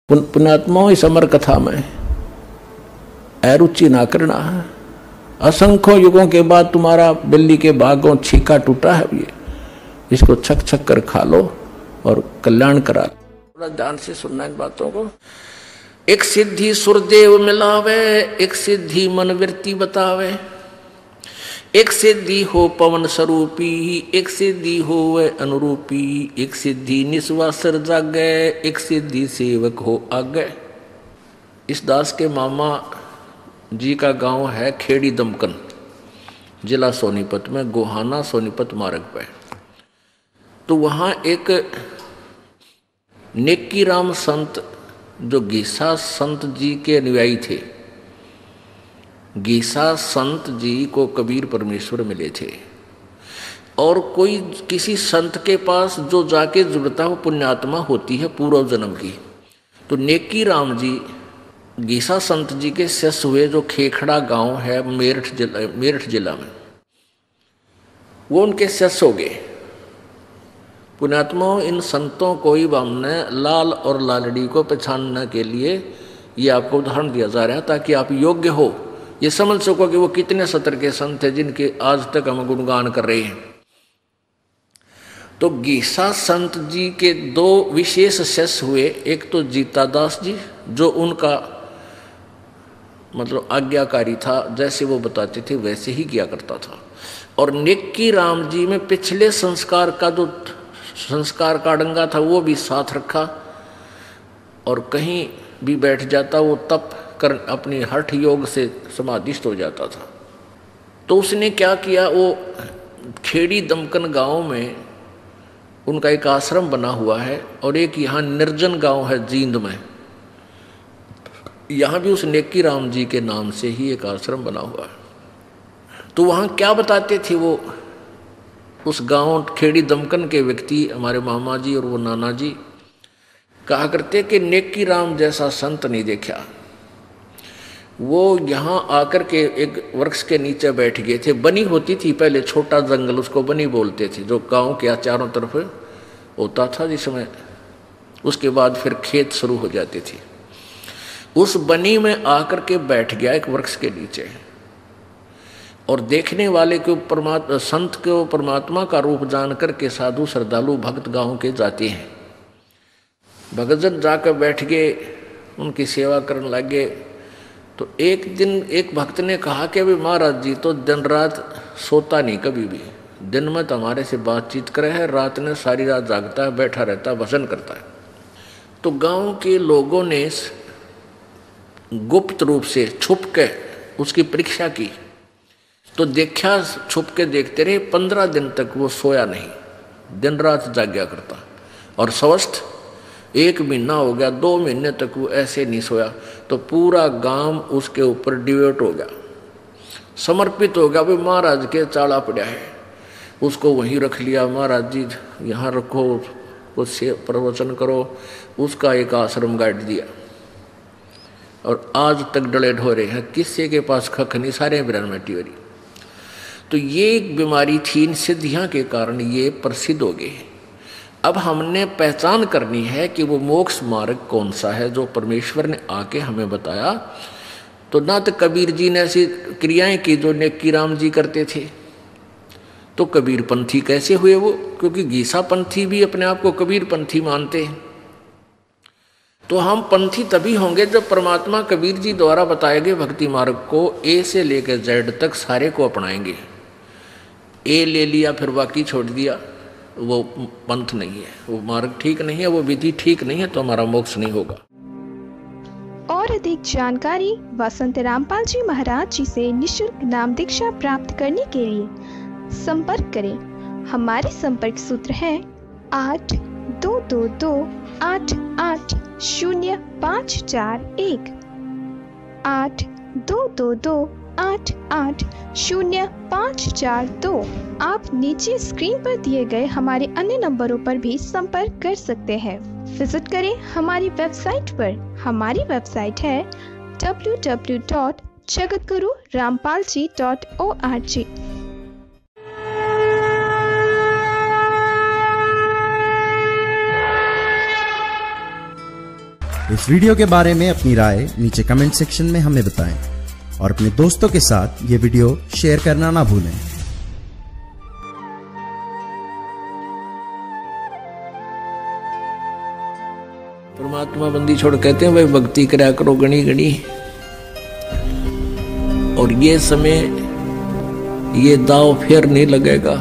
पुण्यात्माओं, इस अमर कथा में अरुचि ना करना है। असंख्य युगों के बाद तुम्हारा बिल्ली के भागों छीका टूटा है, ये इसको छक छक कर खा लो और कल्याण करा लो। थोड़ा ध्यान से सुनना इन बातों को। एक सिद्धि सुरदेव मिलावे, एक सिद्धि मनवृत्ति बतावे, एक सिद्धि हो पवन स्वरूपी, एक सिद्धि हो वह अनुरूपी, एक सिद्धि निस्वासर जागे, एक सिद्धि सेवक हो आगे। इस दास के मामा जी का गांव है खेड़ी दमकन, जिला सोनीपत में, गोहाना सोनीपत मार्ग पे। तो वहाँ एक नेक्कीराम संत जो गीसा संत जी के अनुयायी थे, गीसा संत जी को कबीर परमेश्वर मिले थे। और कोई किसी संत के पास जो जाके जुड़ता हो पुण्यात्मा होती है पूर्व जन्म की। तो नेक्कीराम जी गीसा संत जी के शिष्य हुए, जो खेखड़ा गांव है मेरठ जिला में, वो उनके शिष्य हो गए। पुण्यात्माओं, इन संतों को ही हमने लाल और लालड़ी को पहचानने के लिए ये आपको उदाहरण दिया जा रहा है, ताकि आप योग्य हो, ये समझ सको कि वो कितने सतर के संत हैं जिनके आज तक हम गुणगान कर रहे हैं। तो गीसा संत जी के दो विशेष शिष्य हुए। एक तो जीतादास जी, जो उनका मतलब आज्ञाकारी था, जैसे वो बताते थे वैसे ही किया करता था। और नेक्कीराम जी में पिछले संस्कार का जो संस्कार का डंगा था वो भी साथ रखा, और कहीं भी बैठ जाता वो तप कर अपनी हठ योग से समाधिस्थ हो जाता था। तो उसने क्या किया, वो खेड़ी दमकन गांव में उनका एक आश्रम बना हुआ है, और एक यहाँ निर्जन गांव है जींद में, यहाँ भी उस नेक्कीराम जी के नाम से ही एक आश्रम बना हुआ है। तो वहाँ क्या बताते थे वो, उस गांव खेड़ी दमकन के व्यक्ति, हमारे मामा जी और वो नाना जी कहा करते कि नेक्कीराम जैसा संत नहीं देखा। वो यहाँ आकर के एक वृक्ष के नीचे बैठ गए थे। बनी होती थी पहले, छोटा जंगल, उसको बनी बोलते थे, जो गांव के चारों तरफ होता था, जिसमें उसके बाद फिर खेत शुरू हो जाते थे। उस बनी में आकर के बैठ गया एक वृक्ष के नीचे, और देखने वाले को संत को परमात्मा का रूप जान करके साधु श्रद्धालु भक्त गांव के जाते हैं। भगतजन जाकर बैठ गए, उनकी सेवा करने लगे। तो एक दिन एक भक्त ने कहा कि अभी महाराज जी तो दिन रात सोता नहीं, कभी भी दिन में तो हमारे से बातचीत करे है, रात में सारी रात जागता है, बैठा रहता है, भजन करता है। तो गांव के लोगों ने गुप्त रूप से छुप के उसकी परीक्षा की। तो देखा, छुप के देखते रहे, 15 दिन तक वो सोया नहीं, दिन रात जाग्या करता। और स्वस्थ 1 महीना हो गया, 2 महीने तक वो ऐसे नहीं सोया। तो पूरा गांव उसके ऊपर डिवोट हो गया, समर्पित हो गया। भाई महाराज के चाड़ा पड़ा है, उसको वहीं रख लिया। महाराज जी यहाँ रखो, कुछ प्रवचन करो, उसका एक आश्रम गाड़ दिया। और आज तक डले ढोरे हैं, किसी के पास खख नहीं, सारे बिरन में हो रही। तो ये एक बीमारी थी, इन सिद्धियां के कारण ये प्रसिद्ध हो गए। अब हमने पहचान करनी है कि वो मोक्ष मार्ग कौन सा है जो परमेश्वर ने आके हमें बताया। तो ना तो कबीर जी ने ऐसी क्रियाएं की जो नेक्कीराम जी करते थे। तो कबीर पंथी कैसे हुए वो, क्योंकि गीसा पंथी भी अपने आप को कबीर पंथी मानते हैं। तो हम पंथी तभी होंगे जब परमात्मा कबीर जी द्वारा बताए गए भक्ति मार्ग को ए से लेकर जेड तक सारे को अपनाएंगे। ए ले लिया फिर बाकी छोड़ दिया, वो पंथ नहीं है, वो मार्ग ठीक नहीं है, वो विधि ठीक नहीं है, तो हमारा मोक्ष नहीं होगा। और अधिक जानकारी वसंत रामपाल जी महाराज जी से निःशुल्क नाम दीक्षा प्राप्त करने के लिए संपर्क करें। हमारे संपर्क सूत्र है 8222880541 8222880542। आप नीचे स्क्रीन पर दिए गए हमारे अन्य नंबरों पर भी संपर्क कर सकते हैं। विजिट करें हमारी वेबसाइट पर। हमारी वेबसाइट है www.jagatgururampalji.org। इस वीडियो के बारे में अपनी राय नीचे कमेंट सेक्शन में हमें बताएं और अपने दोस्तों के साथ ये वीडियो शेयर करना ना भूलें। परमात्मा बंदी छोड़ कहते हैं भाई भक्ति करा करो गणी गणी, और ये समय ये दाव फिर नहीं लगेगा।